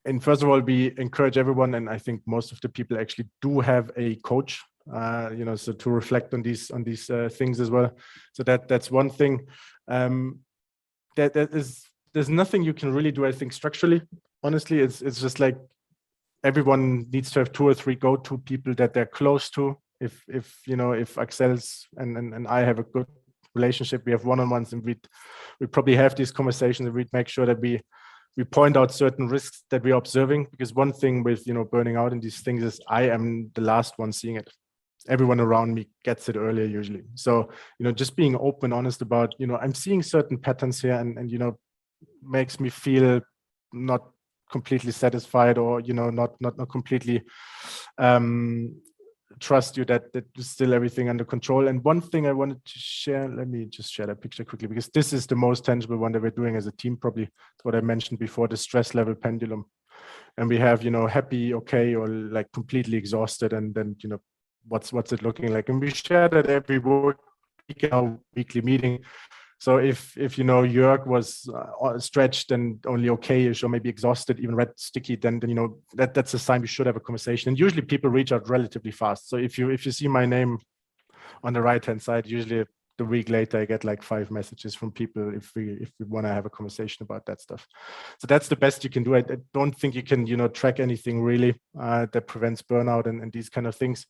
And first of all, we encourage everyone, and I think most of the people actually do have a coach, you know, so to reflect on these things as well. So that's one thing. There's nothing you can really do, I think, structurally. Honestly, it's just like everyone needs to have 2 or 3 go-to people that they're close to. If you know, if Axel's and I have a good relationship, we have one-on-ones, and we probably have these conversations, and we'd make sure that we point out certain risks that we're observing. Because one thing with, you know, burning out and these things is I am the last one seeing it. Everyone around me gets it earlier usually. So, you know, just being open, honest about, you know, I'm seeing certain patterns here, and you know, makes me feel not completely satisfied, or, you know, not completely trust you that is still everything under control. And one thing I wanted to share, let me just share that picture quickly, because this is the most tangible one that we're doing as a team. Probably it's what I mentioned before, the stress level pendulum. And we have, you know, happy, okay, or like completely exhausted, and then, you know, what's it looking like? And we share that every week in our weekly meeting. So if you know, Jörg was stretched and only okay-ish, or maybe exhausted, even red sticky, then you know, that's a sign we should have a conversation. And usually people reach out relatively fast. So if you see my name on the right-hand side, usually the week later I get like 5 messages from people if we want to have a conversation about that stuff. So that's the best you can do. I don't think you can, you know, track anything really that prevents burnout and these kind of things.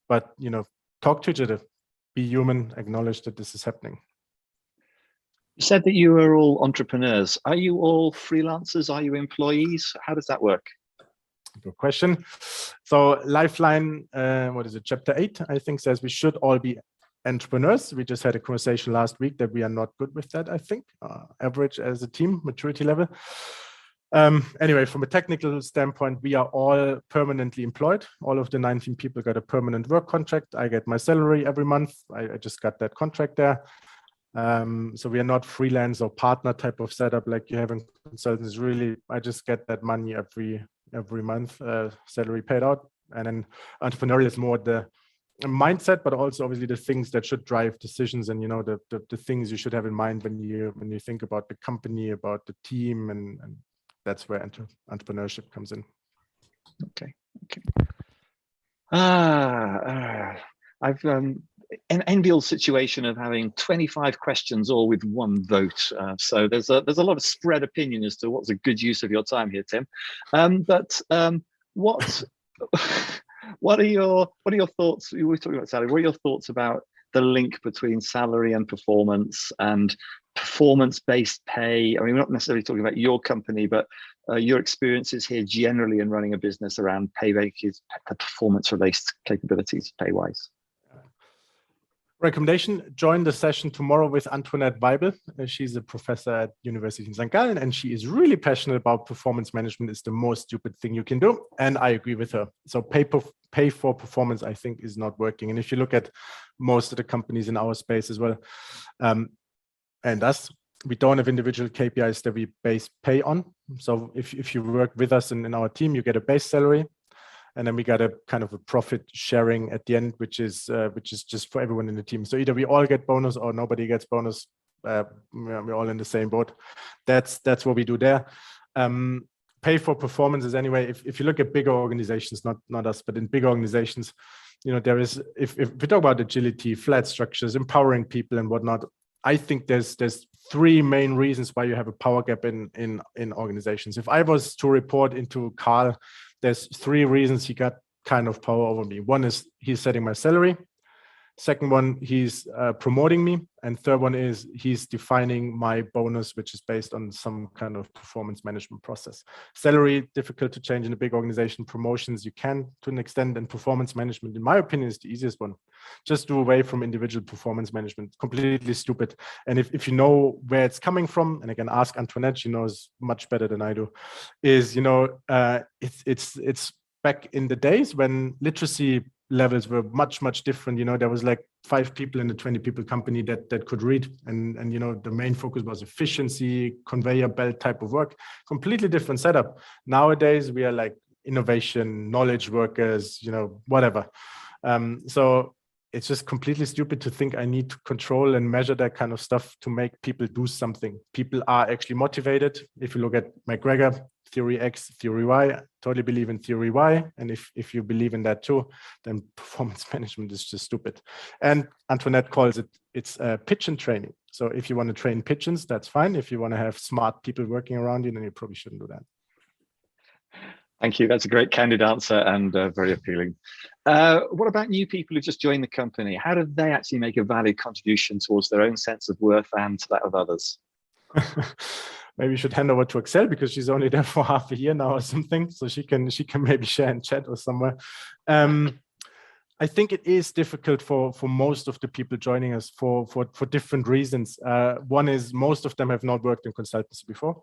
But, you know, talk to each other, be human, acknowledge that this is happening. You said that you were all entrepreneurs. Are you all freelancers? Are you employees? How does that work? Good question. So Lifeline, what is it, chapter 8, I think, says we should all be entrepreneurs. We just had a conversation last week that we are not good with that, I think, average as a team, maturity level. Anyway, from a technical standpoint, we are all permanently employed. All of the 19 people got a permanent work contract. I get my salary every month. I just got that contract there. So we are not freelance or partner type of setup like you have in consultants. Really, I just get that money every month, salary paid out. And then entrepreneurial is more the mindset, but also obviously the things that should drive decisions, and, you know, the things you should have in mind when you think about the company, about the team, and that's where entrepreneurship comes in. Okay. I've an enviable situation of having 25 questions all with one vote. So there's a lot of spread opinion as to what's a good use of your time here, Tim. What are your thoughts? We were talking about salary. What are your thoughts about the link between salary and performance-based pay? I mean, we're not necessarily talking about your company, but your experiences here generally in running a business around pay ranges, the performance-related capabilities, pay-wise. Recommendation: join the session tomorrow with Antoinette Weibel. She's a professor at University in St. Gallen, and she is really passionate about performance management. Is the most stupid thing you can do, and I agree with her. So pay for performance, I think, is not working. And if you look at most of the companies in our space as well, and us, we don't have individual KPIs that we base pay on. So if you work with us in our team, you get a base salary. And then we got a kind of a profit sharing at the end, which is just for everyone in the team. So either we all get bonus or nobody gets bonus. We're all in the same boat. That's what we do there. Pay for performance is anyway. If you look at bigger organizations, not us, but in bigger organizations, you know, there is, if we talk about agility, flat structures, empowering people and whatnot, I think there's three main reasons why you have a power gap in organizations. If I was to report into Carl, there's three reasons he got kind of power over me. One is he's setting my salary. Second one, he's promoting me. And third one is he's defining my bonus, which is based on some kind of performance management process. Salary, difficult to change in a big organization. Promotions, you can to an extent. And performance management, in my opinion, is the easiest one. Just do away from individual performance management. Completely stupid. And if you know where it's coming from, and I can ask Antoinette, she knows much better than I do, is, it's back in the days when literacy levels were much different. There was like 5 people in a 20 people company that could read, and the main focus was efficiency, conveyor belt type of work. Completely different setup. Nowadays we are like innovation, knowledge workers, whatever. So it's just completely stupid to think I need to control and measure that kind of stuff to make people do something. People are actually motivated. If you look at McGregor, theory X, theory Y, I totally believe in theory Y. And if you believe in that too, then performance management is just stupid. And Antoinette calls it's pigeon training. So if you want to train pigeons, that's fine. If you want to have smart people working around you, then you probably shouldn't do that. Thank you. That's a great candid answer and very appealing. What about new people who just joined the company? How do they actually make a valid contribution towards their own sense of worth and that of others? Maybe you should hand over to Excel because she's only there for half a year now or something. So she can maybe share in chat or somewhere. I think it is difficult for most of the people joining us for different reasons. One is most of them have not worked in consultancy before.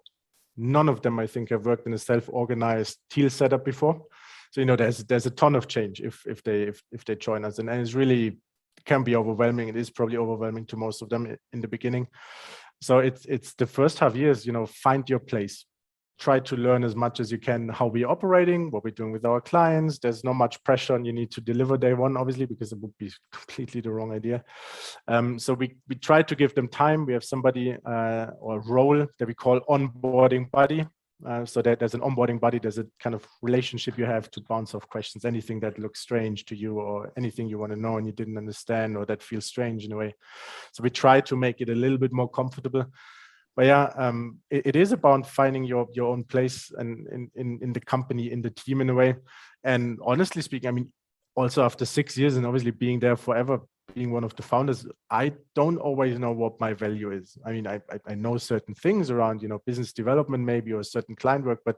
None of them, I think, have worked in a self-organized Teal setup before. So there's a ton of change if they join us, and it's really can be overwhelming. It is probably overwhelming to most of them in the beginning. So it's the first half years. Find your place. Try to learn as much as you can how we're operating, what we're doing with our clients. There's not much pressure on you need to deliver day one, obviously, because it would be completely the wrong idea. So we try to give them time. We have somebody or role that we call onboarding buddy. So that there's an onboarding buddy, there's a kind of relationship you have to bounce off questions, anything that looks strange to you or anything you want to know and you didn't understand or that feels strange in a way. So we try to make it a little bit more comfortable. But yeah, it is about finding your own place and in the company, in the team in a way. And honestly speaking, I mean, also after 6 years and obviously being there forever, being one of the founders, I don't always know what my value is. I mean, I know certain things around, business development maybe or certain client work, but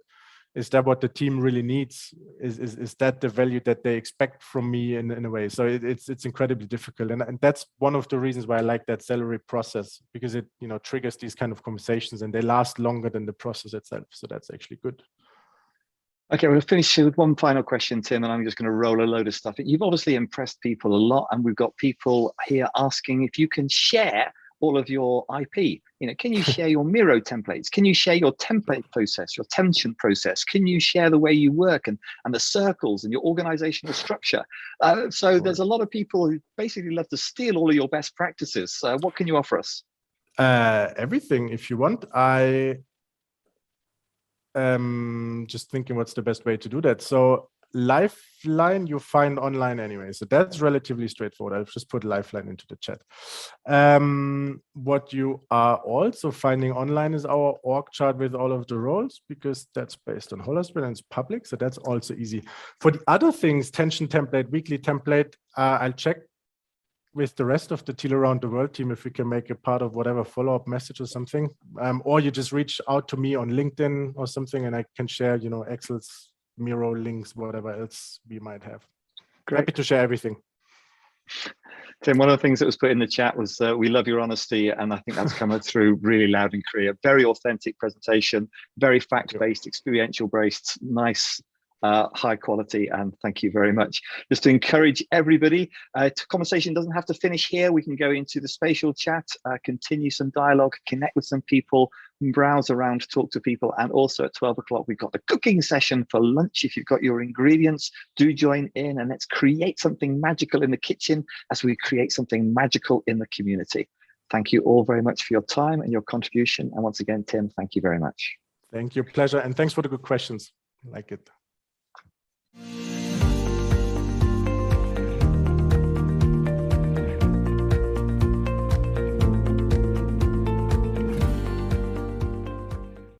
is that what the team really needs? Is that the value that they expect from me in a way? So it's incredibly difficult. And that's one of the reasons why I like that salary process, because it, triggers these kind of conversations and they last longer than the process itself. So that's actually good. Okay, we'll finish with one final question, Tim, and I'm just going to roll a load of stuff. You've obviously impressed people a lot, and we've got people here asking if you can share all of your IP. Can you share your Miro templates? Can you share your template process, your tension process? Can you share the way you work and the circles and your organizational structure? So there's a lot of people who basically love to steal all of your best practices. What can you offer us? Everything, if you want. Just thinking what's the best way to do that. So Lifeline you find online anyway, so that's relatively straightforward. I'll just put Lifeline into the chat. What you are also finding online is our org chart with all of the roles, because that's based on Hollersbill and it's public, so that's also easy. For the other things, tension template, weekly template, I'll check with the rest of the Teal Around the World team if we can make a part of whatever follow-up message or something, or you just reach out to me on LinkedIn or something and I can share, Excel's, Miro links, whatever else we might have. Great. Happy to share everything. Tim, one of the things that was put in the chat was we love your honesty, and I think that's come through really loud and clear. Very authentic presentation, very fact-based, experiential-based, nice, high quality, and thank you very much. Just to encourage everybody, conversation doesn't have to finish here. We can go into the spatial chat, continue some dialogue, connect with some people, browse around, talk to people, and also at 12 o'clock we've got the cooking session for lunch. If you've got your ingredients, do join in and let's create something magical in the kitchen as we create something magical in the community. Thank you all very much for your time and your contribution, and once again, Tim, thank you very much. Thank you, pleasure, and thanks for the good questions. I like it.